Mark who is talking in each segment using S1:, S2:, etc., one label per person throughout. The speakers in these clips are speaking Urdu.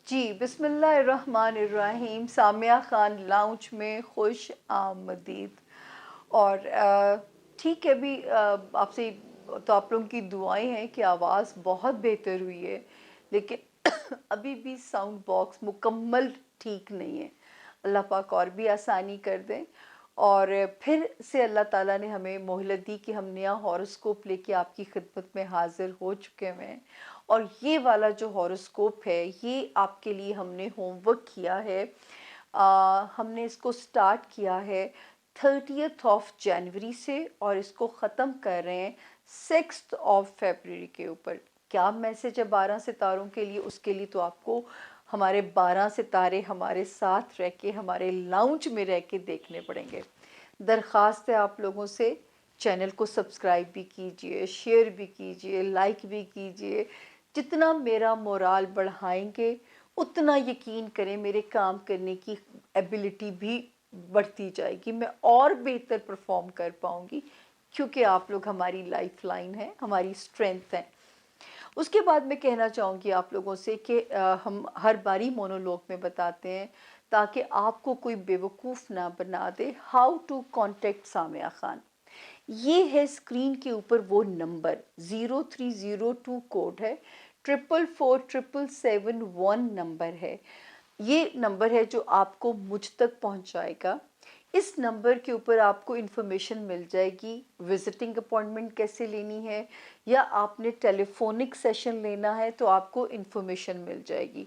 S1: جی بسم اللہ الرحمن الرحیم، سامیہ خان لاؤنج میں خوش آمدید۔ اور ٹھیک ہے، ابھی آپ سے تو آپ لوگوں کی دعائیں ہیں کہ آواز بہت بہتر ہوئی ہے، لیکن ابھی بھی ساؤنڈ باکس مکمل ٹھیک نہیں ہے۔ اللہ پاک اور بھی آسانی کر دیں، اور پھر سے اللہ تعالیٰ نے ہمیں مہلت دی کہ ہم نیا ہاروسکوپ لے کے آپ کی خدمت میں حاضر ہو چکے ہیں۔ اور یہ والا جو ہاروسکوپ ہے، یہ آپ کے لیے ہم نے ہوم ورک کیا ہے۔ ہم نے اس کو سٹارٹ کیا ہے 30 جنوری سے، اور اس کو ختم کر رہے ہیں 6 فیبرری کے اوپر۔ کیا میسج ہے 12 ستاروں کے لیے؟ اس کے لیے تو آپ کو ہمارے 12 ستارے ہمارے ساتھ رہ کے، ہمارے لاؤنج میں رہ کے دیکھنے پڑیں گے۔ درخواست ہے آپ لوگوں سے، چینل کو سبسکرائب بھی کیجئے، شیئر بھی کیجئے، لائک بھی کیجئے۔ جتنا میرا مورال بڑھائیں گے، اتنا یقین کریں میرے کام کرنے کی ایبیلٹی بھی بڑھتی جائے گی، میں اور بہتر پرفارم کر پاؤں گی، کیونکہ آپ لوگ ہماری لائف لائن ہیں، ہماری اسٹرینتھ ہیں۔ اس کے بعد میں کہنا چاہوں گی آپ لوگوں سے کہ ہم ہر باری مونولوگ میں بتاتے ہیں تاکہ آپ کو کوئی بیوقوف نہ بنا دے، how to contact Samiya Khan. یہ ہے اسکرین کے اوپر وہ نمبر 0302 کوڈ ہے، 444771 نمبر ہے۔ یہ نمبر ہے جو آپ کو مجھ تک پہنچائے گا۔ اس نمبر کے اوپر آپ کو انفارمیشن مل جائے گی، وزٹنگ اپوائنٹمنٹ کیسے لینی ہے، یا آپ نے ٹیلی فونک سیشن لینا ہے تو آپ کو انفارمیشن مل جائے گی۔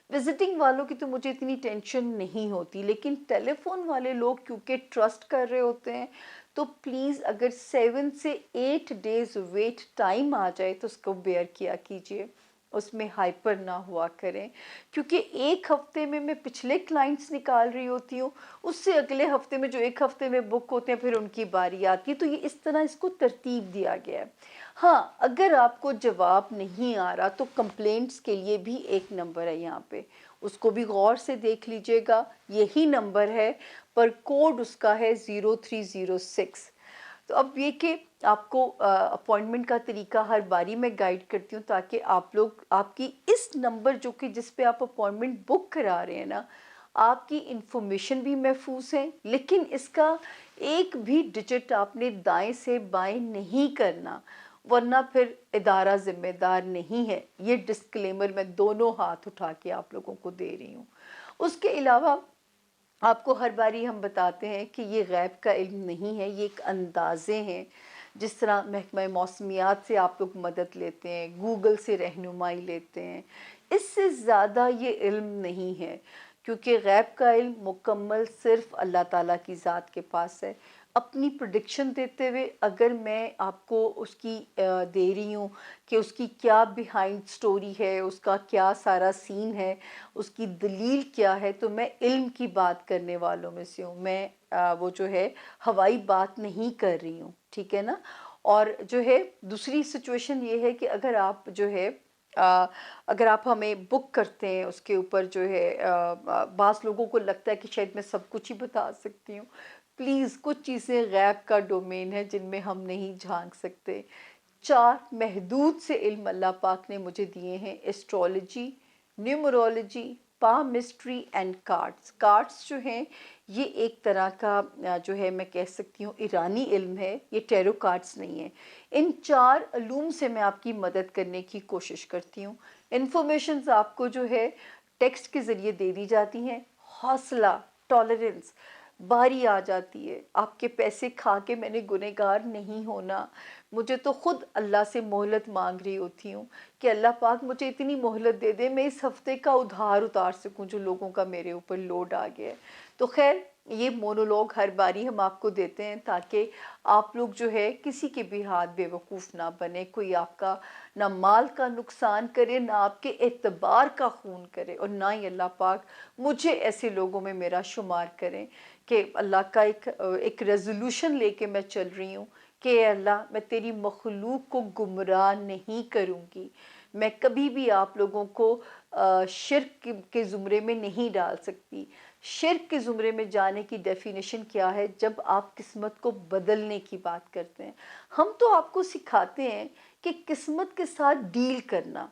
S1: وزٹنگ والوں کی تو مجھے اتنی ٹینشن نہیں ہوتی، لیکن ٹیلی فون والے لوگ کیونکہ ٹرسٹ کر رہے ہوتے ہیں، تو پلیز اگر 7 سے 8 ڈیز ویٹ ٹائم آ جائے تو اس کو بیئر کیا کیجئے، اس میں ہائپر نہ ہوا کریں، کیونکہ ایک ہفتے میں پچھلے کلائنٹس نکال رہی ہوتی ہوں، اس سے اگلے ہفتے میں جو ایک ہفتے میں بک ہوتے ہیں پھر ان کی باری آتی ہے، تو یہ اس طرح اس کو ترتیب دیا گیا ہے۔ ہاں، اگر آپ کو جواب نہیں آ رہا تو کمپلینٹس کے لیے بھی ایک نمبر ہے یہاں پہ، اس کو بھی غور سے دیکھ لیجئے گا، یہی نمبر ہے پر کوڈ اس کا ہے 0306۔ تو اب یہ کہ آپ کو اپوائنٹمنٹ کا طریقہ ہر باری میں گائیڈ کرتی ہوں، تاکہ آپ لوگ آپ کی اس نمبر جو کہ جس پہ آپ اپوائنٹمنٹ بک کرا رہے ہیں نا، آپ کی انفارمیشن بھی محفوظ ہے، لیکن اس کا ایک بھی ڈیجٹ آپ نے دائیں سے بائیں نہیں کرنا، ورنہ پھر ادارہ ذمہ دار نہیں ہے۔ یہ ڈسکلیمر میں دونوں ہاتھ اٹھا کے آپ لوگوں کو دے رہی ہوں۔ اس کے علاوہ آپ کو ہر باری ہم بتاتے ہیں کہ یہ غیب کا علم نہیں ہے، یہ ایک اندازے ہیں۔ جس طرح محکمہ موسمیات سے آپ لوگ مدد لیتے ہیں، گوگل سے رہنمائی لیتے ہیں، اس سے زیادہ یہ علم نہیں ہے، کیونکہ غیب کا علم مکمل صرف اللہ تعالیٰ کی ذات کے پاس ہے۔ اپنی پریڈکشن دیتے ہوئے اگر میں آپ کو اس کی دے رہی ہوں کہ اس کی کیا بیہائنڈ سٹوری ہے، اس کا کیا سارا سین ہے، اس کی دلیل کیا ہے، تو میں علم کی بات کرنے والوں میں سے ہوں، میں وہ جو ہے ہوائی بات نہیں کر رہی ہوں، ٹھیک ہے نا۔ اور جو ہے دوسری سچویشن یہ ہے کہ اگر آپ جو ہے اگر آپ ہمیں بک کرتے ہیں، اس کے اوپر جو ہے بعض لوگوں کو لگتا ہے کہ شاید میں سب کچھ ہی بتا سکتی ہوں، پلیز کچھ چیزیں غیب کا ڈومین ہے جن میں ہم نہیں جھانک سکتے۔ 4 محدود سے علم اللہ پاک نے مجھے دیے ہیں: astrology, نیومرولوجی، palmistry and cards. Cards جو ہیں یہ ایک طرح کا جو ہے میں کہہ سکتی ہوں ایرانی علم ہے، یہ ٹیرو کارڈز نہیں ہیں۔ ان 4 علوم سے میں آپ کی مدد کرنے کی کوشش کرتی ہوں۔ انفارمیشنز آپ کو جو ہے ٹیکسٹ کے ذریعے دے دی جاتی ہیں۔ حوصلہ، ٹالرنس، باری آ جاتی ہے، آپ کے پیسے کھا کے میں نے گنہگار نہیں ہونا، مجھے تو خود اللہ سے مہلت مانگ رہی ہوتی ہوں کہ اللہ پاک مجھے اتنی مہلت دے دے میں اس ہفتے کا ادھار اتار سکوں جو لوگوں کا میرے اوپر لوڈ آ گیا ہے۔ تو خیر، یہ مونولوگ ہر باری ہم آپ کو دیتے ہیں تاکہ آپ لوگ جو ہے کسی کے بھی ہاتھ بے وقوف نہ بنے، کوئی آپ کا نہ مال کا نقصان کرے، نہ آپ کے اعتبار کا خون کرے، اور نہ ہی اللہ پاک مجھے ایسے لوگوں میں میرا شمار کریں کہ اللہ کا ایک ریزولوشن لے کے میں چل رہی ہوں کہ اے اللہ، میں تیری مخلوق کو گمراہ نہیں کروں گی، میں کبھی بھی آپ لوگوں کو شرک کے زمرے میں نہیں ڈال سکتی۔ شرک کے زمرے میں جانے کی ڈیفینیشن کیا ہے؟ جب آپ قسمت کو بدلنے کی بات کرتے ہیں۔ ہم تو آپ کو سکھاتے ہیں کہ قسمت کے ساتھ ڈیل کرنا،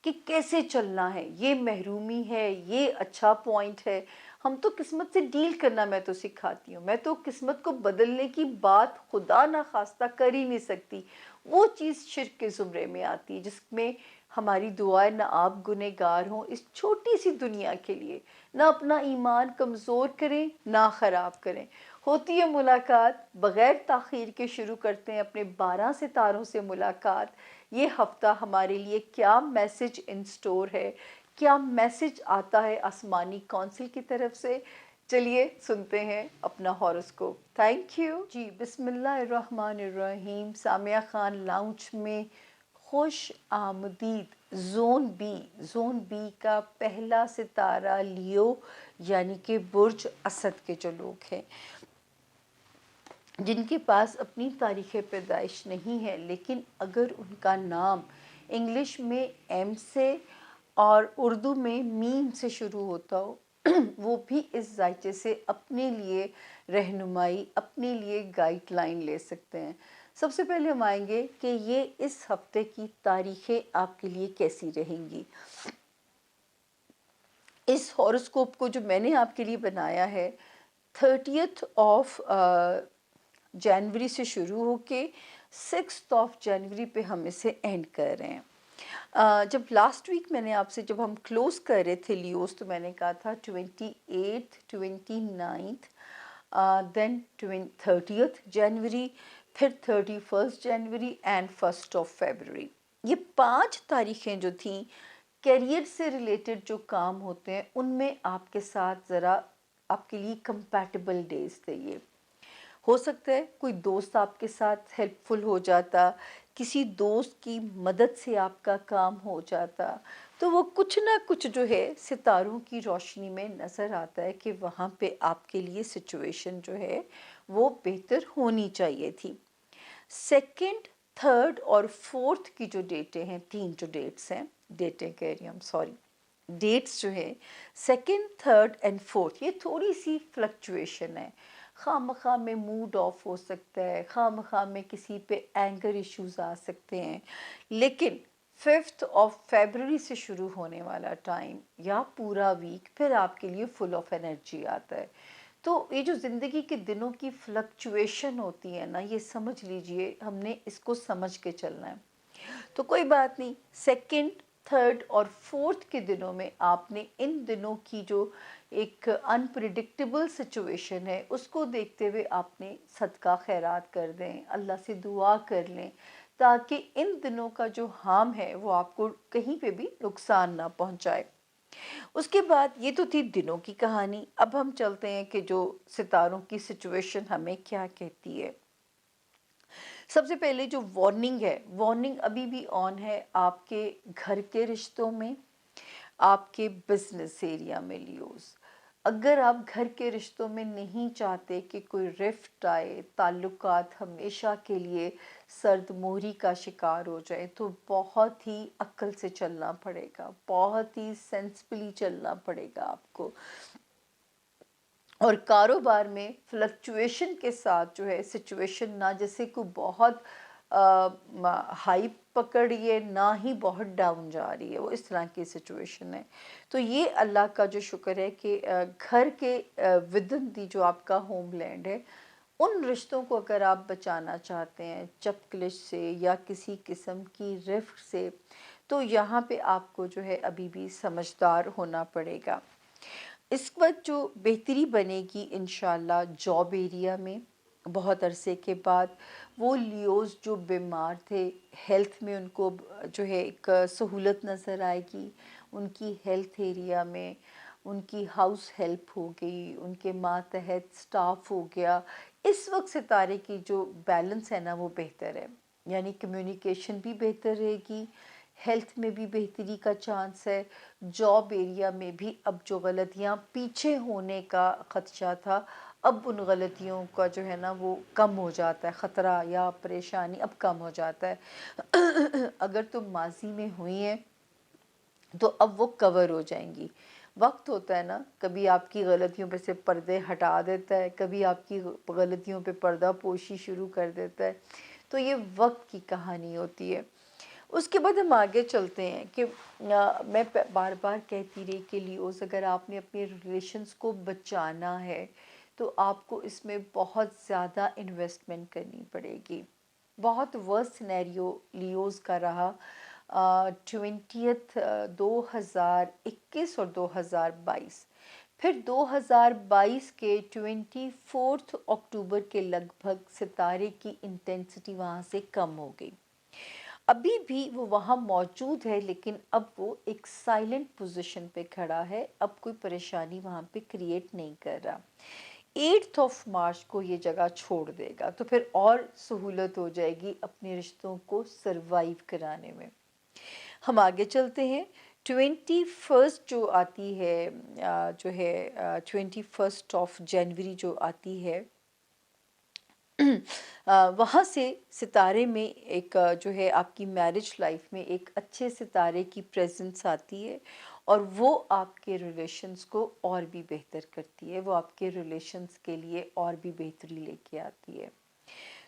S1: کہ کیسے چلنا ہے، یہ محرومی ہے، یہ اچھا پوائنٹ ہے۔ ہم تو قسمت سے ڈیل کرنا میں تو سکھاتی ہوں، میں تو قسمت کو بدلنے کی بات خدا نخواستہ کر ہی نہیں سکتی۔ وہ چیز شرک کے زمرے میں آتی ہے جس میں ہماری دعائیں نہ آپ گنہگار ہوں اس چھوٹی سی دنیا کے لیے، نہ اپنا ایمان کمزور کریں نہ خراب کریں۔ ہوتی ہے ملاقات، بغیر تاخیر کے شروع کرتے ہیں اپنے 12 ستاروں سے ملاقات۔ یہ ہفتہ ہمارے لیے کیا میسج ان سٹور ہے، کیا میسج آتا ہے آسمانی کونسل کی طرف سے؟ چلیے سنتے ہیں اپنا ہاروسکوپ۔ تھینک یو جی۔ بسم اللہ الرحمن الرحیم۔ سامعہ خان لاؤنج میں خوش آمدید۔ زون بی کا پہلا ستارہ لیو یعنی کہ برج اسد کے جو لوگ ہیں، جن کے پاس اپنی تاریخ پیدائش نہیں ہے لیکن اگر ان کا نام انگلش میں ایم سے اور اردو میں میم سے شروع ہوتا ہو وہ بھی اس ذائچے سے اپنے لیے رہنمائی، اپنے لیے گائیڈ لائن لے سکتے ہیں۔ سب سے پہلے ہم آئیں گے کہ یہ اس ہفتے کی تاریخیں آپ کے لیے کیسی رہیں گی۔ اس ہاروسکوپ کو جو میں نے آپ کے لیے بنایا ہے 30th آف جنوری سے شروع ہو کے 6th آف جنوری پہ ہم اسے اینڈ کر رہے ہیں۔ جب لاسٹ ویک میں نے آپ سے جب ہم کلوز کر رہے تھے لیوز تو میں نے کہا تھا 28th 29th دین 30th جنوری، پھر 31st January and 1st of February. یہ 5 تاریخیں جو تھیں کیریئر سے ریلیٹڈ جو کام ہوتے ہیں ان میں آپ کے ساتھ ذرا آپ کے لیے کمپیٹیبل ڈیز تھے۔ یہ ہو سکتا ہے کوئی دوست آپ کے ساتھ ہیلپ فل ہو جاتا، کسی دوست کی مدد سے آپ کا کام ہو جاتا، تو وہ کچھ نہ کچھ جو ہے ستاروں کی روشنی میں نظر آتا ہے کہ وہاں پہ آپ کے لیے سچویشن جو ہے وہ بہتر ہونی چاہیے تھی۔ 2nd 3rd اور 4th کی جو ڈیٹیں ہیں، 3 جو ڈیٹس ہیں، ڈیٹیں کہہ رہی ہوں سوری، ڈیٹس جو ہے 2nd 3rd اینڈ 4th یہ تھوڑی سی فلکچویشن ہے۔ خواہ مخواہ میں موڈ آف ہو سکتا ہے، خواہ مخواہ میں کسی پہ اینگر ایشوز آ سکتے ہیں، لیکن 5th آف فیبروری سے شروع ہونے والا ٹائم یا پورا ویک پھر آپ کے لیے فل آف انرجی آتا ہے۔ تو یہ جو زندگی کے دنوں کی فلکچویشن ہوتی ہے نا، یہ سمجھ لیجئے ہم نے اس کو سمجھ کے چلنا ہے۔ تو کوئی بات نہیں، 2nd 3rd اور 4th کے دنوں میں آپ نے ان دنوں کی جو ایک انپریڈکٹیبل سچویشن ہے اس کو دیکھتے ہوئے آپ نے صدقہ خیرات کر دیں، اللہ سے دعا کر لیں تاکہ ان دنوں کا جو ہارم ہے وہ آپ کو کہیں پہ بھی نقصان نہ پہنچائے۔ اس کے بعد یہ تو تھی دنوں کی کہانی۔ اب ہم چلتے ہیں کہ جو ستاروں کی سچویشن ہمیں کیا کہتی ہے۔ سب سے پہلے جو وارننگ ہے، وارننگ ابھی بھی آن ہے آپ کے گھر کے رشتوں میں، آپ کے بزنس ایریا میں لیوز۔ اگر آپ گھر کے رشتوں میں نہیں چاہتے کہ کوئی رفٹ آئے، تعلقات ہمیشہ کے لیے سرد مہری کا شکار ہو جائے، تو بہت ہی عقل سے چلنا پڑے گا، بہت ہی سینسبلی چلنا پڑے گا آپ کو۔ اور کاروبار میں فلکچویشن کے ساتھ جو ہے سچویشن نہ جیسے کوئی بہت ہائی پکڑ رہی ہے نہ ہی بہت ڈاؤن جا رہی ہے، وہ اس طرح کی سچویشن ہے۔ تو یہ اللہ کا جو شکر ہے کہ گھر کے ودن دی جو آپ کا ہوم لینڈ ہے، ان رشتوں کو اگر آپ بچانا چاہتے ہیں چپکلش سے یا کسی قسم کی رفٹ سے، تو یہاں پہ آپ کو جو ہے ابھی بھی سمجھدار ہونا پڑے گا۔ اس وقت جو بہتری بنے گی انشاءاللہ جاب ایریا میں، بہت عرصے کے بعد وہ لیوز جو بیمار تھے ہیلتھ میں ان کو جو ہے ایک سہولت نظر آئے گی، ان کی ہیلتھ ایریا میں ان کی ہاؤس ہیلپ ہو گئی، ان کے ماتحت سٹاف ہو گیا۔ اس وقت ستارے کی جو بیلنس ہے نا وہ بہتر ہے، یعنی کمیونیکیشن بھی بہتر رہے گی، ہیلتھ میں بھی بہتری کا چانس ہے، جاب ایریا میں بھی اب جو غلطیاں پیچھے ہونے کا خدشہ تھا اب ان غلطیوں کا جو ہے نا وہ کم ہو جاتا ہے، خطرہ یا پریشانی اب کم ہو جاتا ہے۔ اگر تم ماضی میں ہوئی ہیں تو اب وہ کور ہو جائیں گی۔ وقت ہوتا ہے نا، کبھی آپ کی غلطیوں پہ سے پردے ہٹا دیتا ہے، کبھی آپ کی غلطیوں پہ پردہ پوشی شروع کر دیتا ہے، تو یہ وقت کی کہانی ہوتی ہے۔ اس کے بعد ہم آگے چلتے ہیں کہ میں بار بار کہتی رہی کہ لیوز اگر آپ نے اپنے ریلیشنز کو بچانا ہے تو آپ کو اس میں بہت زیادہ انویسٹمنٹ کرنی پڑے گی. بہت ورسٹ سینیریو لیوز کا رہا 20th 2021 اور 2022. پھر 2022 کے 24 اکتوبر کے لگ بھگ ستارے کی انٹینسٹی وہاں سے کم ہو گئی. ابھی بھی وہ وہاں موجود ہے لیکن اب وہ ایک سائلنٹ پوزیشن پہ کھڑا ہے. اب کوئی پریشانی وہاں پہ کریٹ نہیں کر رہا. 8 مارچ کو یہ جگہ چھوڑ دے گا تو پھر اور سہولت ہو جائے گی اپنے رشتوں کو سروائیو کرانے میں. ہم آگے چلتے ہیں. 21 جو آتی ہے جو ہے 21 جنوری جو آتی ہے وہاں سے ستارے میں ایک جو ہے آپ کی میرج لائف میں ایک اچھے ستارے کی پریزنس آتی ہے اور وہ آپ کے ریلیشنز کو اور بھی بہتر کرتی ہے. وہ آپ کے ریلیشنز کے لیے اور بھی بہتری لے کے آتی ہے.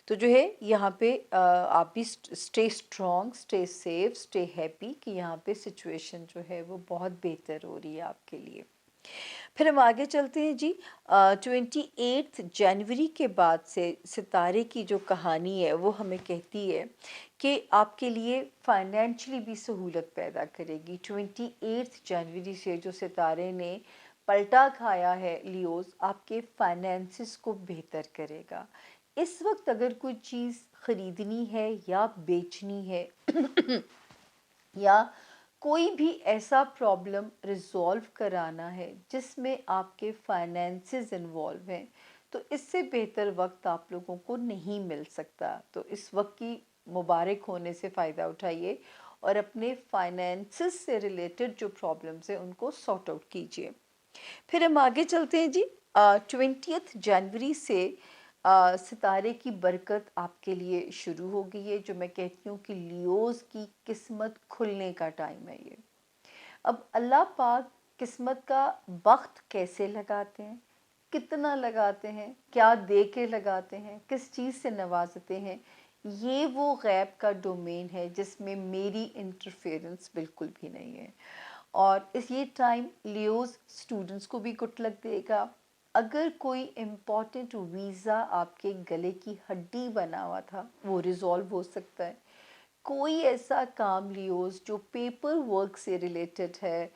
S1: تو جو ہے یہاں پہ آپ بھی stay strong, stay safe, stay happy کہ یہاں پہ سچویشن جو ہے وہ بہت بہتر ہو رہی ہے آپ کے لیے. پھر ہم آگے چلتے ہیں جی. 28 جنوری کے بعد سے ستارے کی جو کہانی ہے وہ ہمیں کہتی ہے کہ آپ کے لیے فائنینشلی بھی سہولت پیدا کرے گی. 28 جنوری سے جو ستارے نے پلٹا کھایا ہے لیوز، آپ کے فائنینسز کو بہتر کرے گا. اس وقت اگر کوئی چیز خریدنی ہے یا بیچنی ہے یا کوئی بھی ایسا پرابلم ریزولو کرانا ہے جس میں آپ کے فائنینسز انوالو ہیں تو اس سے بہتر وقت آپ لوگوں کو نہیں مل سکتا. تو اس وقت کی مبارک ہونے سے فائدہ اٹھائیے اور اپنے فائنینسز سے ریلیٹڈ جو پرابلمز ہیں ان کو سارٹ آؤٹ کیجیے. پھر ہم آگے چلتے ہیں جی. 20 جنوری سے ستارے کی برکت آپ کے لیے شروع ہو گئی ہے. جو میں کہتی ہوں کہ لیوز کی قسمت کھلنے کا ٹائم ہے یہ. اب اللہ پاک قسمت کا وقت کیسے لگاتے ہیں، کتنا لگاتے ہیں، کیا دے کے لگاتے ہیں، کس چیز سے نوازتے ہیں، یہ وہ غیب کا ڈومین ہے جس میں میری انٹرفیئرنس بالکل بھی نہیں ہے. اور یہ ٹائم لیوز اسٹوڈنٹس کو بھی گڈ لک دے گا. اگر کوئی امپورٹنٹ ویزا آپ کے گلے کی ہڈی بنا ہوا تھا وہ ریزولو ہو سکتا ہے. کوئی ایسا کام لیوز جو پیپر ورک سے ریلیٹڈ ہے،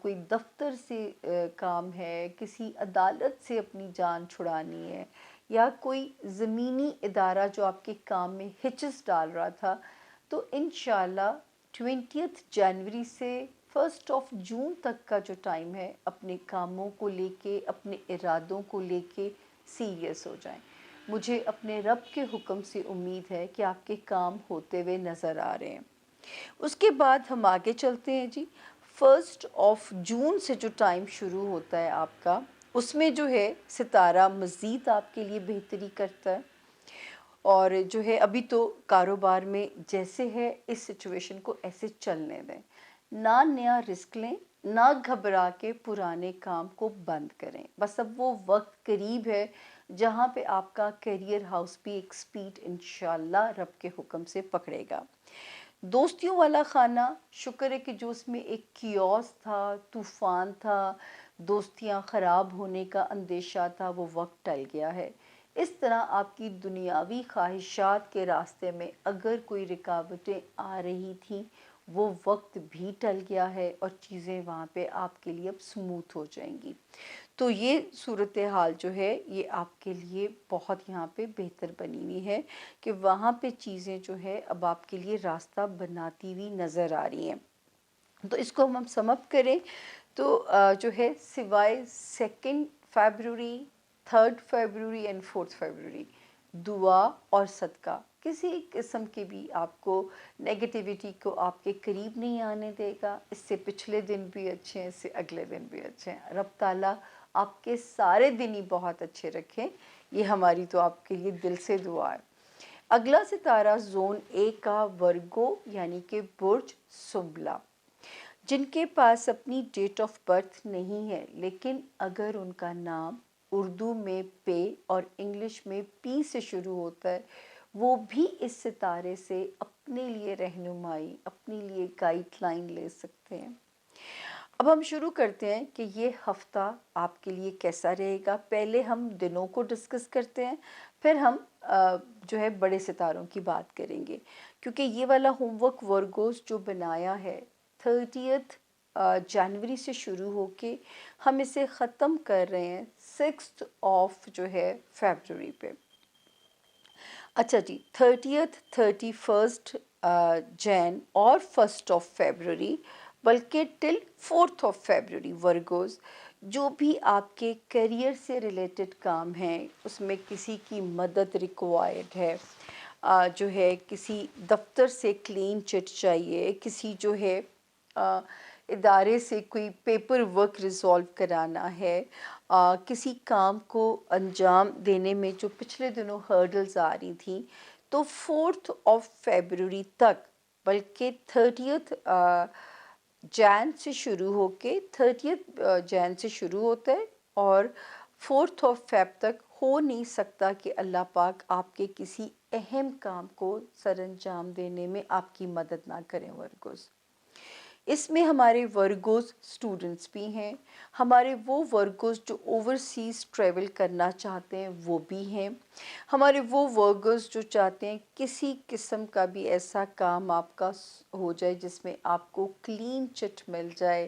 S1: کوئی دفتر سے کام ہے، کسی عدالت سے اپنی جان چھڑانی ہے، یا کوئی زمینی ادارہ جو آپ کے کام میں ہچز ڈال رہا تھا، تو انشاءاللہ 20 جنوری سے 1 جون تک کا جو ٹائم ہے اپنے کاموں کو لے کے، اپنے ارادوں کو لے کے سیریس ہو جائیں. مجھے اپنے رب کے حکم سے امید ہے کہ آپ کے کام ہوتے ہوئے نظر آ رہے ہیں. اس کے بعد ہم آگے چلتے ہیں جی. 1 جون سے جو ٹائم شروع ہوتا ہے آپ کا، اس میں جو ہے ستارہ مزید آپ کے لیے بہتری کرتا ہے. اور جو ہے ابھی تو کاروبار میں جیسے ہے اس سچویشن کو ایسے چلنے دیں. نہ نیا رسک لیں، نہ گھبرا کے پرانے کام کو بند کریں. بس اب وہ وقت قریب ہے جہاں پہ آپ کا کیریئر ہاؤس بھی ایک سپیڈ انشاءاللہ رب کے حکم سے پکڑے گا. دوستیوں والا خانہ، شکر ہے کہ جو اس میں ایک کیوس تھا، طوفان تھا، دوستیاں خراب ہونے کا اندیشہ تھا، وہ وقت ٹل گیا ہے. اس طرح آپ کی دنیاوی خواہشات کے راستے میں اگر کوئی رکاوٹیں آ رہی تھیں وہ وقت بھی ٹل گیا ہے اور چیزیں وہاں پہ آپ کے لیے اب سموتھ ہو جائیں گی. تو یہ صورتحال جو ہے یہ آپ کے لیے بہت یہاں پہ بہتر بنی ہوئی ہے کہ وہاں پہ چیزیں جو ہے اب آپ کے لیے راستہ بناتی ہوئی نظر آ رہی ہیں. تو اس کو ہم سم اپ کریں تو جو ہے سوائے 2 فیبروری، 3 فیبروری اینڈ 4 فیبروری، دعا اور صدقہ کسی قسم کے بھی آپ کو نیگیٹیوٹی کو آپ کے قریب نہیں آنے دے گا. اس سے پچھلے دن بھی اچھے ہیں، اس سے اگلے دن بھی اچھے ہیں. رب تعالیٰ آپ کے سارے دن ہی بہت اچھے رکھیں. یہ ہماری تو آپ کے لیے دل سے دعا ہے. اگلا ستارہ زون اے کا ورگو یعنی کہ برج سنبلا. جن کے پاس اپنی ڈیٹ آف برتھ نہیں ہے لیکن اگر ان کا نام اردو میں پے اور انگلش میں پی سے شروع ہوتا ہے وہ بھی اس ستارے سے اپنے لیے رہنمائی، اپنے لیے گائیڈ لائن لے سکتے ہیں۔ اب ہم شروع کرتے ہیں کہ یہ ہفتہ آپ کے لیے کیسا رہے گا۔ پہلے ہم دنوں کو ڈسکس کرتے ہیں، پھر ہم جو ہے بڑے ستاروں کی بات کریں گے، کیونکہ یہ والا ہوم ورک ورگوز جو بنایا ہے 30 جنوری سے شروع ہو کے ہم اسے ختم کر رہے ہیں 6 آف جو ہے فیبروری پہ۔ اچھا جی، 30 31 جین اور 1 آف فیبروری، بلکہ ٹل 4 آف فیبروری ورگوز، جو بھی آپ کے کیریئر سے ریلیٹڈ کام ہیں، اس میں کسی کی مدد ریکوائرڈ ہے، جو ہے کسی دفتر سے کلین چٹ چاہیے، کسی جو ہے ادارے سے کوئی پیپر ورک ریزالو کرانا ہے، کسی کام کو انجام دینے میں جو پچھلے دنوں ہرڈلز آ رہی تھیں، تو 4 آف فیبروری تک، بلکہ 30 جین سے شروع ہو کے 30 جین سے شروع ہوتا ہے اور 4 آف فیب تک ہو نہیں سکتا کہ اللہ پاک آپ کے کسی اہم کام کو سر انجام دینے میں آپ کی مدد نہ کریں ورگوز۔ اس میں ہمارے ورگوز اسٹوڈنٹس بھی ہیں، ہمارے وہ ورگوز جو اوورسیز ٹریول کرنا چاہتے ہیں وہ بھی ہیں، ہمارے وہ ورگوز جو چاہتے ہیں کسی قسم کا بھی ایسا کام آپ کا ہو جائے جس میں آپ کو کلین چٹ مل جائے،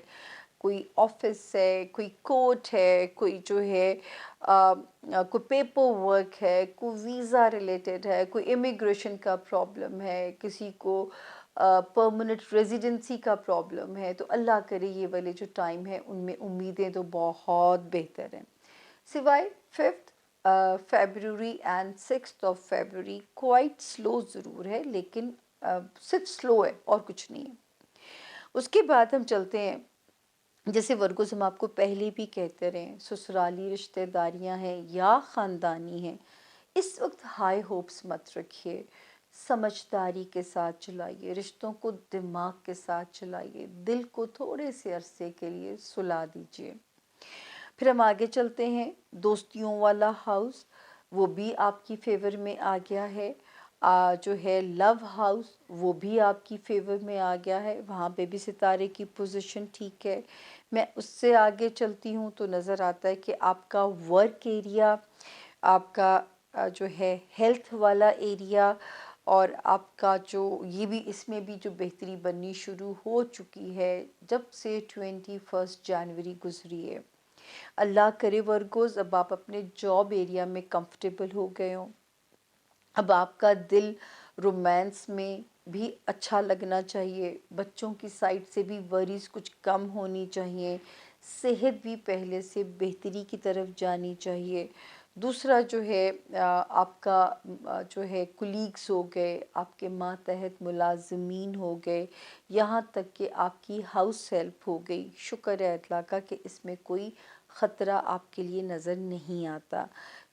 S1: کوئی آفس ہے، کوئی کورٹ ہے، کوئی جو ہے کوئی پیپر ورک ہے، کوئی ویزا ریلیٹڈ ہے، کوئی امیگریشن کا پرابلم ہے، کسی کو پرماننٹ ریزیڈنسی کا پرابلم ہے، تو اللہ کرے یہ والے جو ٹائم ہے ان میں امیدیں تو بہت بہتر ہیں۔ سوائے 5 February and 6 of February quite slow ضرور ہے، لیکن صرف سلو ہے اور کچھ نہیں ہے۔ اس کے بعد ہم چلتے ہیں، جیسے ورگوز ہم آپ کو پہلے بھی کہتے رہے ہیں، سسرالی رشتہ داریاں ہیں یا خاندانی ہیں، اس وقت ہائی ہوپس مت رکھیے، سمجھداری کے ساتھ چلائیے، رشتوں کو دماغ کے ساتھ چلائیے، دل کو تھوڑے سے عرصے کے لیے سلا دیجیے۔ پھر ہم آگے چلتے ہیں، دوستیوں والا ہاؤس وہ بھی آپ کی فیور میں آ گیا ہے، جو ہے لو ہاؤس وہ بھی آپ کی فیور میں آ گیا ہے، وہاں پہ بھی ستارے کی پوزیشن ٹھیک ہے۔ میں اس سے آگے چلتی ہوں تو نظر آتا ہے کہ آپ کا ورک ایریا، آپ کا جو ہے ہیلتھ والا ایریا، اور آپ کا جو یہ بھی اس میں بھی جو بہتری بننی شروع ہو چکی ہے جب سے 21 جنوری گزری ہے۔ اللہ کرے ورگوز اب آپ اپنے جاب ایریا میں کمفرٹیبل ہو گئے ہوں، اب آپ کا دل رومانس میں بھی اچھا لگنا چاہیے، بچوں کی سائڈ سے بھی وریز کچھ کم ہونی چاہیے، صحت بھی پہلے سے بہتری کی طرف جانی چاہیے۔ دوسرا جو ہے آپ کا جو ہے کولیگس ہو گئے، آپ کے ماتحت ملازمین ہو گئے، یہاں تک کہ آپ کی ہاؤس ہیلپ ہو گئی، شکر ہے اللہ کا کہ اس میں کوئی خطرہ آپ کے لیے نظر نہیں آتا۔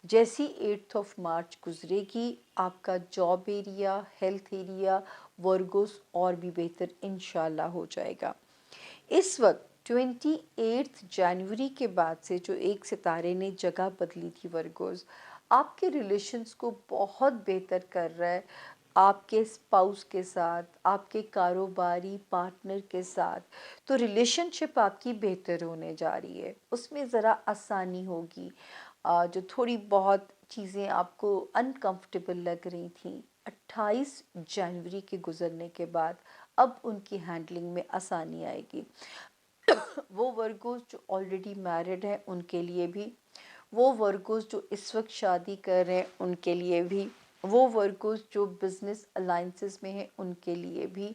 S1: جیسی 8 آف مارچ گزرے گی آپ کا جاب ایریا، ہیلتھ ایریا، ورگوس اور بھی بہتر انشاءاللہ ہو جائے گا۔ اس وقت 28 جنوری کے بعد سے جو ایک ستارے نے جگہ بدلی تھی ورگوز، آپ کے ریلیشنز کو بہت بہتر کر رہا ہے، آپ کے اسپاؤس کے ساتھ، آپ کے کاروباری پارٹنر کے ساتھ، تو ریلیشن شپ آپ کی بہتر ہونے جا رہی ہے، اس میں ذرا آسانی ہوگی، جو تھوڑی بہت چیزیں آپ کو انکمفرٹیبل لگ رہی تھیں 28 جنوری کے گزرنے کے بعد اب ان کی ہینڈلنگ میں آسانی آئے گی۔ وہ ورگوز جو آلریڈی میرڈ ہیں ان کے لیے بھی، وہ ورگوز جو اس وقت شادی کر رہے ہیں ان کے لیے بھی، وہ ورگوز جو بزنس الائنسز میں ہیں ان کے لیے بھی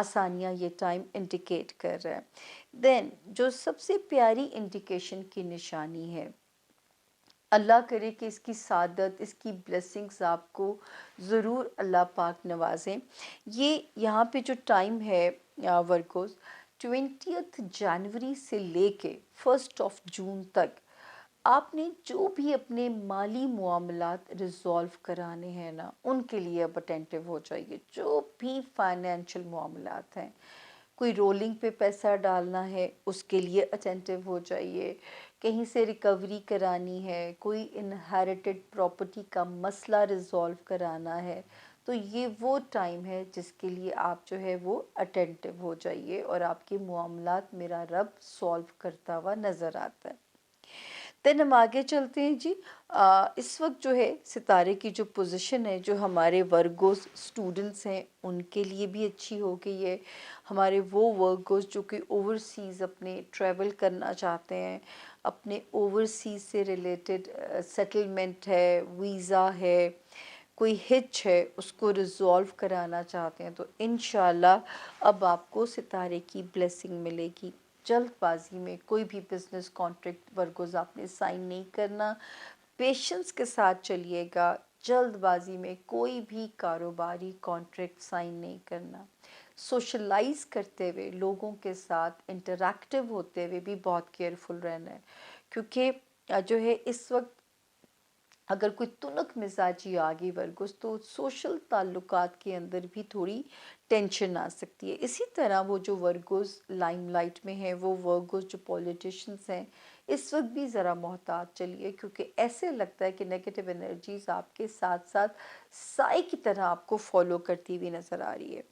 S1: آسانیاں یہ ٹائم انڈیکیٹ کر رہا ہے۔ دین جو سب سے پیاری انڈیکیشن کی نشانی ہے، اللہ کرے کہ اس کی سعادت، اس کی بلیسنگز آپ کو ضرور اللہ پاک نوازیں۔ یہ یہاں پہ جو ٹائم ہے ورگوز 20 جنوری سے لے کے 1 آف جون تک، آپ نے جو بھی اپنے مالی معاملات ریزالو کرانے ہیں نا، ان کے لیے اب اٹینٹیو ہو جائیے، جو بھی فائنینشیل معاملات ہیں، کوئی رولنگ پہ پیسہ ڈالنا ہے اس کے لیے اٹینٹیو ہو جائیے، کہیں سے ریکوری کرانی ہے، کوئی انہیریٹڈ پراپرٹی کا مسئلہ ریزولو کرانا ہے، تو یہ وہ ٹائم ہے جس کے لیے آپ جو ہے وہ اٹینٹیو ہو جائیے، اور آپ کے معاملات میرا رب سولو کرتا ہوا نظر آتا ہے۔ دین ہم آگے چلتے ہیں جی۔ اس وقت جو ہے ستارے کی جو پوزیشن ہے، جو ہمارے ورگوز اسٹوڈنٹس ہیں ان کے لیے بھی اچھی ہو گئی ہے۔ ہمارے وہ ورگوز جو کہ اوورسیز اپنے ٹریول کرنا چاہتے ہیں، اپنے اوورسیز سے ریلیٹڈ سیٹلمنٹ ہے، ویزا ہے، کوئی ہچ ہے، اس کو ریزولو کرانا چاہتے ہیں، تو انشاءاللہ اب آپ کو ستارے کی بلیسنگ ملے گی۔ جلد بازی میں کوئی بھی بزنس کانٹریکٹ ورگوز آپ نے سائن نہیں کرنا، پیشنس کے ساتھ چلیے گا۔ جلد بازی میں کوئی بھی کاروباری کانٹریکٹ سائن نہیں کرنا۔ سوشلائز کرتے ہوئے، لوگوں کے ساتھ انٹریکٹیو ہوتے ہوئے بھی بہت کیئرفل رہنا ہے، کیونکہ جو ہے اس وقت اگر کوئی تنک مزاجی آ گئی ورگوز، تو سوشل تعلقات کے اندر بھی تھوڑی ٹینشن آ سکتی ہے۔ اسی طرح وہ جو ورگوز لائم لائٹ میں ہیں، وہ ورگوز جو پولیٹیشنز ہیں، اس وقت بھی ذرا محتاط چلیے، کیونکہ ایسے لگتا ہے کہ نیگیٹو انرجیز آپ کے ساتھ ساتھ سائے کی طرح آپ کو فالو کرتی ہوئی نظر آ رہی ہے۔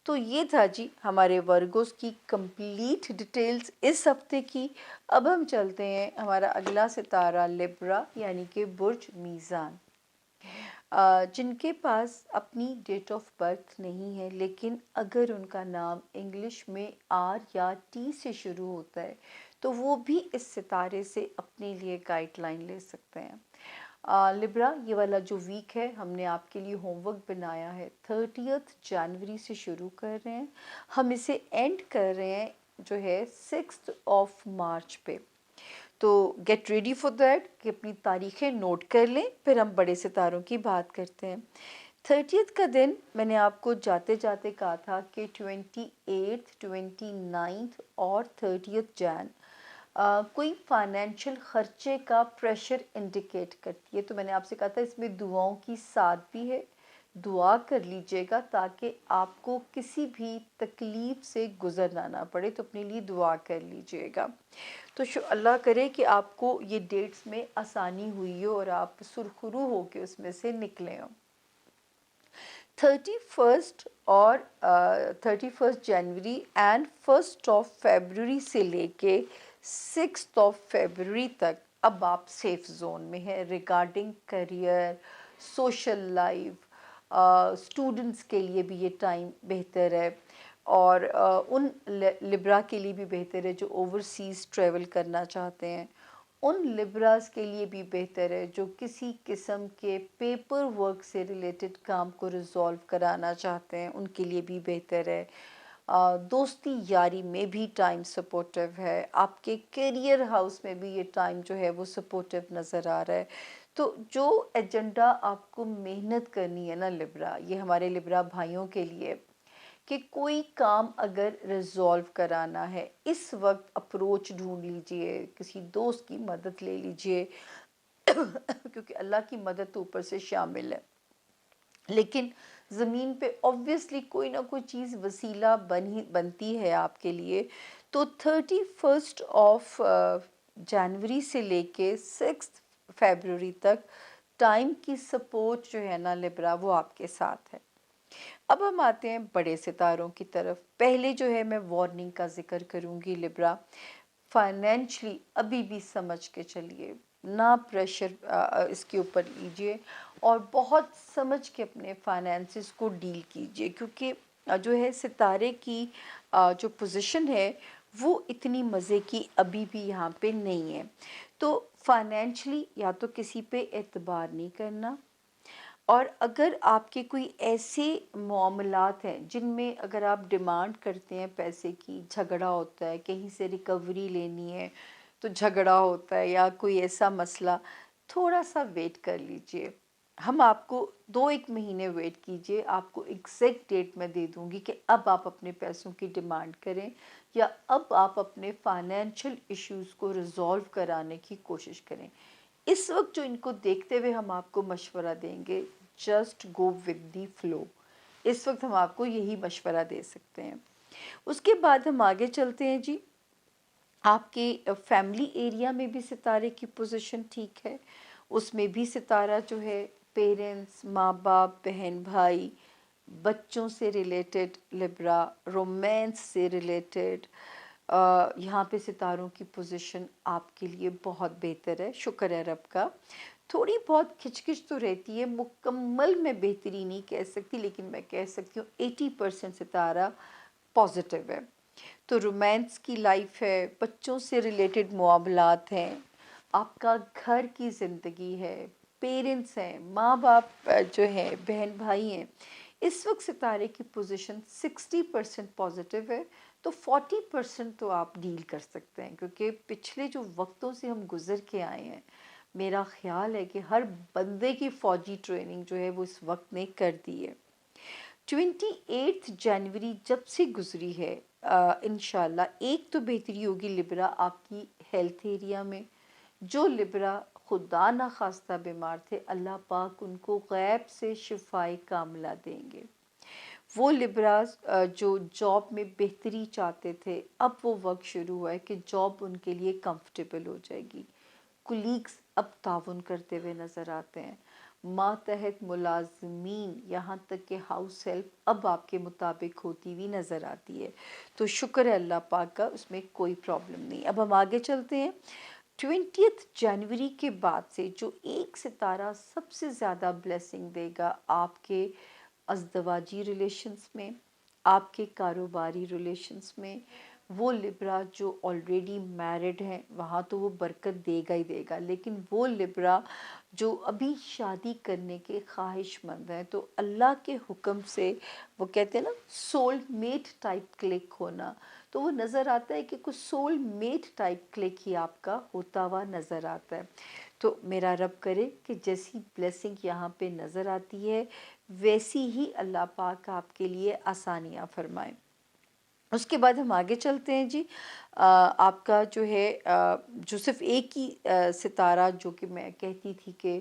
S1: تو یہ تھا جی ہمارے ورگوز کی کمپلیٹ ڈیٹیلز اس ہفتے کی۔ اب ہم چلتے ہیں ہمارا اگلا ستارہ لبرا، یعنی کہ برج میزان، جن کے پاس اپنی ڈیٹ آف برتھ نہیں ہے، لیکن اگر ان کا نام انگلش میں آر یا ٹی سے شروع ہوتا ہے تو وہ بھی اس ستارے سے اپنے لیے گائیڈ لائن لے سکتے ہیں۔ لبرا، یہ والا جو ویک ہے ہم نے آپ کے لیے ہوم ورک بنایا ہے، 30 جنوری سے شروع کر رہے ہیں، ہم اسے اینڈ کر رہے ہیں جو ہے 6 مارچ پہ۔ تو گیٹ ریڈی فور دیٹ کہ اپنی تاریخیں نوٹ کر لیں، پھر ہم بڑے ستاروں کی بات کرتے ہیں۔ 30 کا دن میں نے آپ کو جاتے جاتے کہا تھا کہ 28، 29 اور 30 جان کوئی فائنینشیل خرچے کا پریشر انڈیکیٹ کرتی ہے، تو میں نے آپ سے کہا تھا اس میں دعاؤں کی ساتھ بھی ہے، دعا کر لیجئے گا تاکہ آپ کو کسی بھی تکلیف سے گزرنا نہ پڑے، تو اپنے لیے دعا کر لیجئے گا۔ تو اللہ کرے کہ آپ کو یہ ڈیٹس میں آسانی ہوئی ہو اور آپ سرخرو ہو کے اس میں سے نکلے ہوں۔ 31 اور 31 جنوری اینڈ 1 سے لے کے 6 فیبروری تک اب آپ سیف زون میں ہیں regarding career, social life. Students کے لیے بھی یہ ٹائم بہتر ہے، اور ان لبرا کے لیے بھی بہتر ہے جو اوورسیز ٹریول کرنا چاہتے ہیں، ان لبراز کے لیے بھی بہتر ہے جو کسی قسم کے پیپر ورک سے ریلیٹڈ کام کو ریزولو کرانا چاہتے ہیں، ان کے لیے بھی بہتر ہے۔ دوستی یاری میں بھی ٹائم سپورٹیو ہے، آپ کے کیریئر ہاؤس میں بھی یہ ٹائم جو ہے وہ سپورٹیو نظر آ رہا ہے۔ تو جو ایجنڈا آپ کو محنت کرنی ہے نا لبرا، یہ ہمارے لبرا بھائیوں کے لیے، کہ کوئی کام اگر ریزولو کرانا ہے اس وقت اپروچ ڈھونڈ لیجئے، کسی دوست کی مدد لے لیجئے کیونکہ اللہ کی مدد تو اوپر سے شامل ہے، لیکن زمین پہ obviously کوئی نہ کوئی چیز وسیلہ بنتی ہے آپ کے لیے۔ تو 31 جنوری سے لے کے 6 فیبروری تک ٹائم کی سپورٹ جو ہے نا لبرا، وہ آپ کے ساتھ ہے۔ اب ہم آتے ہیں بڑے ستاروں کی طرف۔ پہلے جو ہے میں وارننگ کا ذکر کروں گی لبرا، فائنینشلی ابھی بھی سمجھ کے چلیے، نہ پریشر اس کے اوپر لیجئے، اور بہت سمجھ کے اپنے فائنینسز کو ڈیل کیجئے، کیونکہ جو ہے ستارے کی جو پوزیشن ہے وہ اتنی مزے کی ابھی بھی یہاں پہ نہیں ہے۔ تو فائنینشلی یا تو کسی پہ اعتبار نہیں کرنا، اور اگر آپ کے کوئی ایسے معاملات ہیں جن میں اگر آپ ڈیمانڈ کرتے ہیں پیسے کی، جھگڑا ہوتا ہے، کہیں سے ریکوری لینی ہے تو جھگڑا ہوتا ہے، یا کوئی ایسا مسئلہ، تھوڑا سا ویٹ کر لیجئے۔ ہم آپ کو 2-1 مہینے ویٹ کیجئے، آپ کو ایگزیکٹ ڈیٹ میں دے دوں گی کہ اب آپ اپنے پیسوں کی ڈیمانڈ کریں، یا اب آپ اپنے فائنینشیل ایشوز کو ریزولو کرانے کی کوشش کریں۔ اس وقت جو ان کو دیکھتے ہوئے ہم آپ کو مشورہ دیں گے، just go with the flow, اس وقت ہم آپ کو یہی مشورہ دے سکتے ہیں۔ اس کے بعد ہم آگے چلتے ہیں جی، آپ کے فیملی ایریا میں بھی ستارے کی پوزیشن ٹھیک ہے، اس میں بھی ستارہ جو ہے پیرنٹس، ماں باپ، بہن بھائی، بچوں سے ریلیٹڈ لبرا، رومانس سے ریلیٹڈ، یہاں پہ ستاروں کی پوزیشن آپ کے لیے بہت بہتر ہے، شکر ہے رب کا۔ تھوڑی بہت کھچ تو رہتی ہے، مکمل میں بہتری نہیں کہہ سکتی، لیکن میں کہہ سکتی ہوں 80% ستارہ پازیٹیو ہے۔ تو رومانس کی لائف ہے، بچوں سے ریلیٹڈ معاملات ہیں، آپ کا گھر کی زندگی ہے، پیرنٹس ہیں، ماں باپ جو ہیں، بہن بھائی ہیں۔ اس وقت ستارے کی پوزیشن 60% پازیٹیو ہے، تو 40% تو آپ ڈیل کر سکتے ہیں، کیونکہ پچھلے جو وقتوں سے ہم گزر کے آئے ہیں، میرا خیال ہے کہ ہر بندے کی فوجی ٹریننگ جو ہے وہ اس وقت نے کر دی ہے۔ 28 جنوری جب سے گزری ہے، انشاءاللہ ایک تو بہتری ہوگی لبرا آپ کی ہیلتھ ایریا میں۔ جو لبرا خدا نہ خواستہ بیمار تھے، اللہ پاک ان کو غیب سے شفائے کاملہ دیں گے۔ وہ لبراز جو جاب میں بہتری چاہتے تھے، اب وہ وقت شروع ہوا ہے کہ جاب ان کے لیے کمفرٹیبل ہو جائے گی۔ کولیگز اب تعاون کرتے ہوئے نظر آتے ہیں، ماتحت ملازمین یہاں تک کہ ہاؤس ہیلپ اب آپ کے مطابق ہوتی ہوئی نظر آتی ہے، تو شکر ہے اللہ پاک کا، اس میں کوئی پرابلم نہیں۔ اب ہم آگے چلتے ہیں۔ 20 جنوری کے بعد سے جو ایک ستارہ سب سے زیادہ بلیسنگ دے گا آپ کے ازدواجی ریلیشنز میں، آپ کے کاروباری ریلیشنز میں، وہ لبرا جو آلریڈی میرڈ ہیں وہاں تو وہ برکت دے گا ہی دے گا، لیکن وہ لبرا جو ابھی شادی کرنے کے خواہش مند ہیں، تو اللہ کے حکم سے وہ کہتے ہیں نا سول میٹ ٹائپ کلک ہونا، تو وہ نظر آتا ہے کہ کچھ سول میٹ ٹائپ کلک ہی آپ کا ہوتا ہوا نظر آتا ہے۔ تو میرا رب کرے کہ جیسی بلیسنگ یہاں پہ نظر آتی ہے ویسی ہی اللہ پاک آپ کے لیے آسانیاں فرمائیں۔ اس کے بعد ہم آگے چلتے ہیں جی، آپ کا جو ہے جو صرف ایک ہی ستارہ جو کہ میں کہتی تھی کہ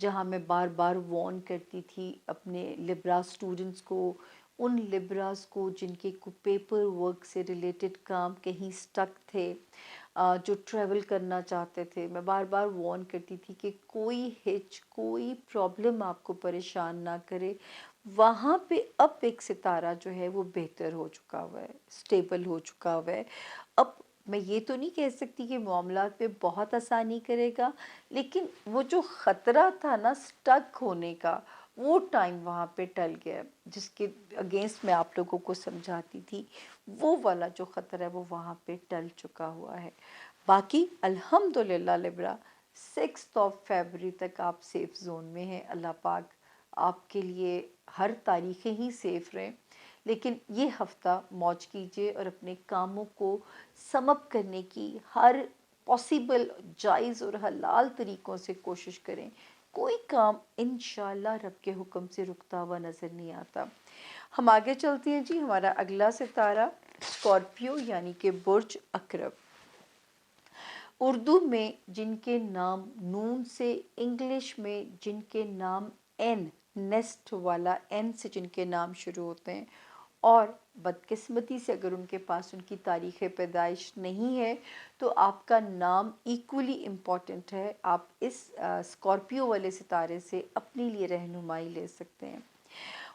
S1: جہاں میں بار بار وارن کرتی تھی اپنے لبرا سٹوڈنٹس کو، ان لبراز کو جن کے پیپر ورک سے ریلیٹڈ کام کہیں سٹک تھے، جو ٹریول کرنا چاہتے تھے، میں بار بار وارن کرتی تھی کہ کوئی ہچ، کوئی پرابلم آپ کو پریشان نہ کرے۔ وہاں پہ اب ایک ستارہ جو ہے وہ بہتر ہو چکا ہوا ہے، سٹیبل ہو چکا ہوا ہے۔ اب میں یہ تو نہیں کہہ سکتی کہ معاملات میں بہت آسانی کرے گا، لیکن وہ جو خطرہ تھا نا سٹک ہونے کا، وہ ٹائم وہاں پہ ٹل گیا، جس کے اگینسٹ میں آپ لوگوں کو سمجھاتی تھی، وہ والا جو خطرہ ہے وہ وہاں پہ ٹل چکا ہوا ہے۔ باقی الحمدللہ لبرا 6 فیبرری تک آپ سیف زون میں ہیں، اللہ پاک آپ کے لیے ہر تاریخیں ہی سیف رہیں، لیکن یہ ہفتہ موج کیجئے اور اپنے کاموں کو سم اپ کرنے کی ہر پاسیبل جائز اور حلال طریقوں سے کوشش کریں۔ کوئی کام انشاءاللہ رب کے حکم سے رکتا ہوا نظر نہیں آتا۔ ہم آگے چلتے ہیں جی، ہمارا اگلا ستارہ اسکارپیو یعنی کہ برج عقرب۔ اردو میں جن کے نام نون سے، انگلش میں جن کے نام این، نیسٹ والا این سے جن کے نام شروع ہوتے ہیں، اور بدقسمتی سے اگر ان کے پاس ان کی تاریخ پیدائش نہیں ہے تو آپ کا نام ایکولی امپورٹنٹ ہے۔ آپ اس اسکارپیو والے ستارے سے اپنے لیے رہنمائی لے سکتے ہیں۔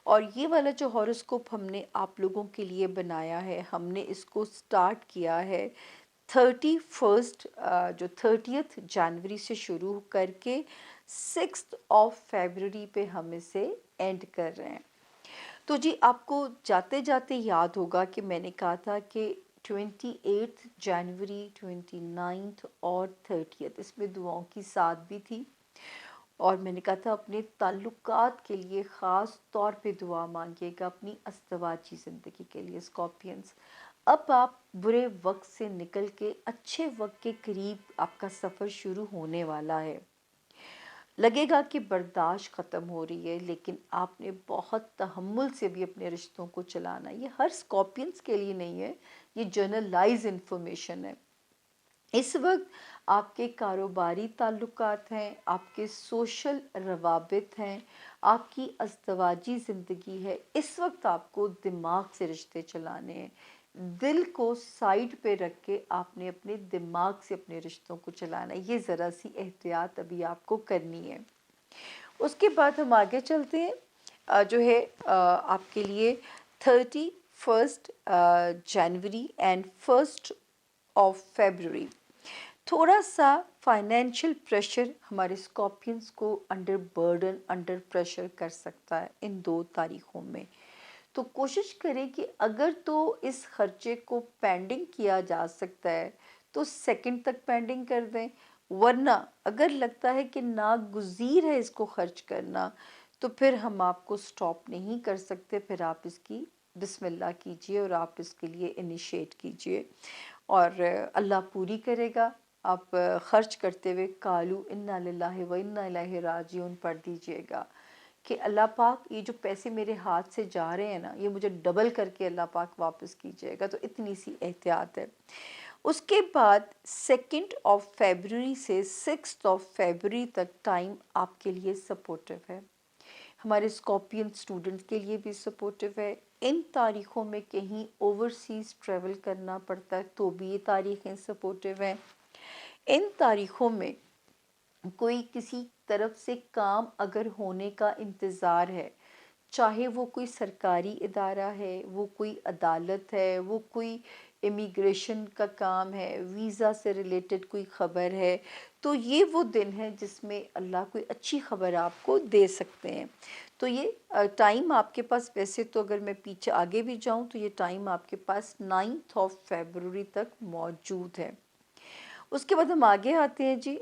S1: اور یہ والا جو ہاروسکوپ ہم نے آپ لوگوں کے لیے بنایا ہے، ہم نے اس کو سٹارٹ کیا ہے 31 جو 30 جنوری سے شروع کر کے 6 فیبرری پہ ہم اسے اینڈ کر رہے ہیں۔ تو جی آپ کو جاتے جاتے یاد ہوگا کہ میں نے کہا تھا کہ 28 جنوری، 29 اور 30 اس میں دعاؤں کی ساتھ بھی تھی، اور میں نے کہا تھا اپنے تعلقات کے لیے خاص طور پہ دعا مانگیے گا، اپنی ازدواجی زندگی کے لیے اسکارپینز۔ اب آپ برے وقت سے نکل کے اچھے وقت کے قریب آپ کا سفر شروع ہونے والا ہے۔ لگے گا کہ برداشت ختم ہو رہی ہے، لیکن آپ نے بہت تحمل سے بھی اپنے رشتوں کو چلانا ہے۔ یہ ہر اسکارپینز کے لیے نہیں ہے، یہ جنرلائز انفارمیشن ہے۔ اس وقت آپ کے کاروباری تعلقات ہیں، آپ کے سوشل روابط ہیں، آپ کی ازدواجی زندگی ہے، اس وقت آپ کو دماغ سے رشتے چلانے ہیں۔ دل کو سائیڈ پہ رکھ کے آپ نے اپنے دماغ سے اپنے رشتوں کو چلانا ہے۔ یہ ذرا سی احتیاط ابھی آپ کو کرنی ہے۔ اس کے بعد ہم آگے چلتے ہیں، جو ہے آپ کے لیے 31 جنوری اینڈ 1 فیبرری تھوڑا سا فائنینشیل پریشر ہمارے اسکارپینس کو انڈر برڈن، انڈر پریشر کر سکتا ہے ان 2 تاریخوں میں۔ تو کوشش کریں کہ اگر تو اس خرچے کو پینڈنگ کیا جا سکتا ہے تو 2 تک پینڈنگ کر دیں، ورنہ اگر لگتا ہے کہ ناگزیر ہے اس کو خرچ کرنا تو پھر ہم آپ کو سٹاپ نہیں کر سکتے، پھر آپ اس کی بسم اللہ کیجئے اور آپ اس کے لیے انیشیٹ کیجئے اور اللہ پوری کرے گا۔ آپ خرچ کرتے ہوئے قالوا انا للہ و انا الیہ راجعون پڑھ دیجئے گا کہ اللہ پاک یہ جو پیسے میرے ہاتھ سے جا رہے ہیں نا، یہ مجھے ڈبل کر کے اللہ پاک واپس کیجئے گا۔ تو اتنی سی احتیاط ہے۔ اس کے بعد 2 فیبرری سے 6 فیبرری تک ٹائم آپ کے لیے سپورٹیو ہے، ہمارے اسکارپین اسٹوڈنٹ کے لیے بھی سپورٹیو ہے۔ ان تاریخوں میں کہیں اوورسیز ٹریول کرنا پڑتا ہے تو بھی یہ تاریخیں سپورٹیو ہیں۔ ان تاریخوں میں کوئی کسی طرف سے کام اگر ہونے کا انتظار ہے، چاہے وہ کوئی سرکاری ادارہ ہے، وہ کوئی عدالت ہے، وہ کوئی امیگریشن کا کام ہے، ویزا سے ریلیٹڈ کوئی خبر ہے، تو یہ وہ دن ہے جس میں اللہ کوئی اچھی خبر آپ کو دے سکتے ہیں۔ تو یہ ٹائم آپ کے پاس، ویسے تو اگر میں پیچھے آگے بھی جاؤں تو یہ ٹائم آپ کے پاس 9 فیبرری تک موجود ہے۔ اس کے بعد ہم آگے آتے ہیں جی،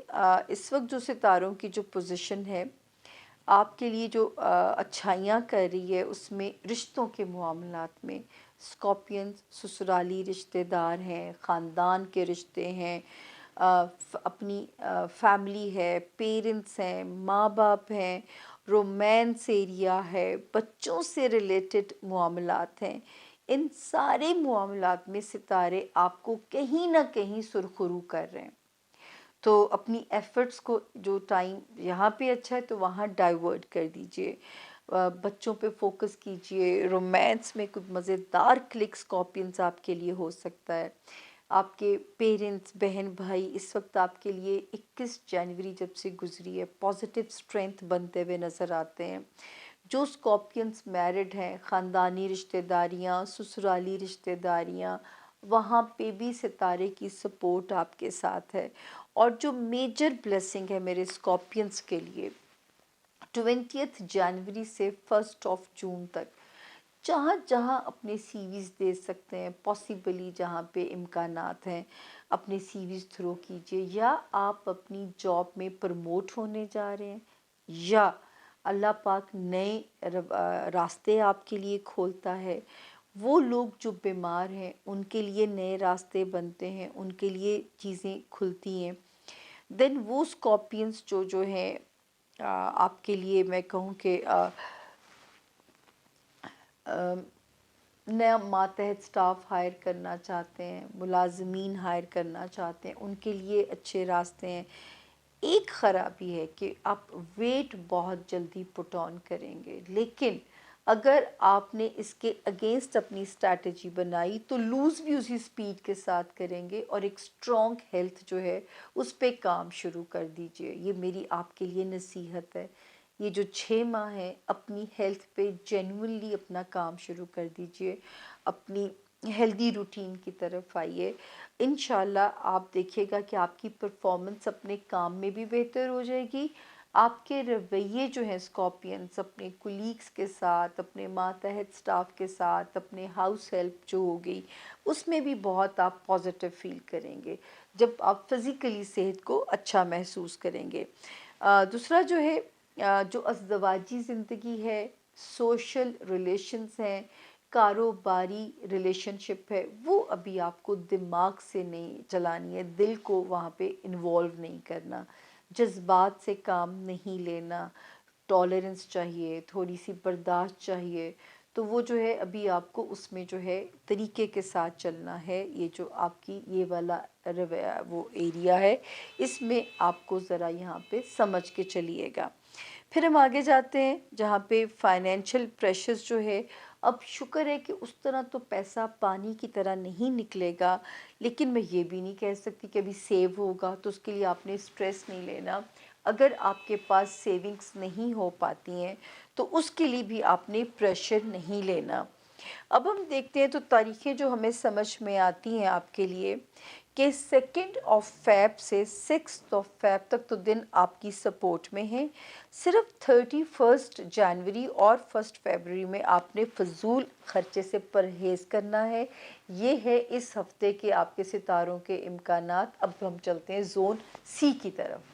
S1: اس وقت جو ستاروں کی جو پوزیشن ہے آپ کے لیے جو اچھائیاں کر رہی ہے، اس میں رشتوں کے معاملات میں اسکارپینز سسرالی رشتہ دار ہیں، خاندان کے رشتے ہیں، اپنی فیملی ہے، پیرنٹس ہیں، ماں باپ ہیں، رومانس ایریا ہے، بچوں سے ریلیٹڈ معاملات ہیں۔ ان سارے معاملات میں ستارے آپ کو کہیں نہ کہیں سرخرو کر رہے ہیں، تو اپنی ایفرٹس کو، جو ٹائم یہاں پہ اچھا ہے تو وہاں ڈائیورٹ کر دیجئے، بچوں پہ فوکس کیجئے، رومانس میں کچھ مزیدار کلک اسکارپینز آپ کے لیے ہو سکتا ہے۔ آپ کے پیرنٹس، بہن بھائی اس وقت آپ کے لیے 21 جنوری جب سے گزری ہے پازیٹیو سٹرینتھ بنتے ہوئے نظر آتے ہیں۔ جو اسکارپینز میرڈ ہیں، خاندانی رشتہ داریاں، سسرالی رشتہ داریاں، وہاں پہ بھی ستارے کی سپورٹ آپ کے ساتھ ہے۔ اور جو میجر بلیسنگ ہے میرے اسکارپینز کے لیے 20 جنوری سے 1 جون تک، جہاں جہاں اپنے سی ویز دے سکتے ہیں، پاسبلی جہاں پہ امکانات ہیں اپنے سی ویز تھرو کیجئے، یا آپ اپنی جاب میں پروموٹ ہونے جا رہے ہیں، یا اللہ پاک نئے راستے آپ کے لیے کھولتا ہے، وہ لوگ جو بیمار ہیں ان کے لیے نئے راستے بنتے ہیں، ان کے لیے چیزیں کھلتی ہیں، دین وہ اسکارپینز جو ہیں آپ کے لیے میں کہوں کہ نیا ماتحت سٹاف ہائر کرنا چاہتے ہیں، ملازمین ہائر کرنا چاہتے ہیں، ان کے لیے اچھے راستے ہیں۔ ایک خرابی ہے کہ آپ ویٹ بہت جلدی پٹ آن کریں گے، لیکن اگر آپ نے اس کے اگینسٹ اپنی اسٹریٹجی بنائی تو لوز بھی اسی سپیڈ کے ساتھ کریں گے، اور ایک اسٹرانگ ہیلتھ جو ہے اس پہ کام شروع کر دیجئے۔ یہ میری آپ کے لیے نصیحت ہے۔ یہ جو 6 ماہ ہیں اپنی ہیلتھ پہ جینوئنلی اپنا کام شروع کر دیجئے، اپنی ہیلدی روٹین کی طرف آئیے۔ انشاءاللہ آپ دیکھیے گا کہ آپ کی پرفارمنس اپنے کام میں بھی بہتر ہو جائے گی، آپ کے رویے جو ہیں اسکارپینز اپنے کولیگز کے ساتھ، اپنے ماتحت سٹاف کے ساتھ، اپنے ہاؤس ہیلپ جو ہوگی اس میں بھی بہت آپ پازیٹیو فیل کریں گے جب آپ فزیکلی صحت کو اچھا محسوس کریں گے۔ دوسرا جو ہے، جو ازدواجی زندگی ہے، سوشل ریلیشنز ہیں، کاروباری ریلیشن شپ ہے، وہ ابھی آپ کو دماغ سے نہیں چلانی ہے، دل کو وہاں پہ انوالو نہیں کرنا، جذبات سے کام نہیں لینا، ٹالرنس چاہیے، تھوڑی سی برداشت چاہیے، تو وہ جو ہے ابھی آپ کو اس میں جو ہے طریقے کے ساتھ چلنا ہے. یہ جو آپ کی یہ والا وہ ایریا ہے اس میں آپ کو ذرا یہاں پہ سمجھ کے چلیے گا. پھر ہم آگے جاتے ہیں جہاں پہ فائنینشیل پریشرز جو ہے. اب شکر ہے کہ اس طرح تو پیسہ پانی کی طرح نہیں نکلے گا، لیکن میں یہ بھی نہیں کہہ سکتی کہ ابھی سیو ہوگا تو اس کے لیے آپ نے اسٹریس نہیں لینا. اگر آپ کے پاس سیونگز نہیں ہو پاتی ہیں تو اس کے لیے بھی آپ نے پریشر نہیں لینا. اب ہم دیکھتے ہیں تو تاریخیں جو ہمیں سمجھ میں آتی ہیں آپ کے لیے کہ 2 فیب سے 6 فیب تک تو دن آپ کی سپورٹ میں ہیں. صرف 31 جنوری اور 1 فیبرری میں آپ نے فضول خرچے سے پرہیز کرنا ہے. یہ ہے اس ہفتے کے آپ کے ستاروں کے امکانات. اب ہم چلتے ہیں زون سی کی طرف.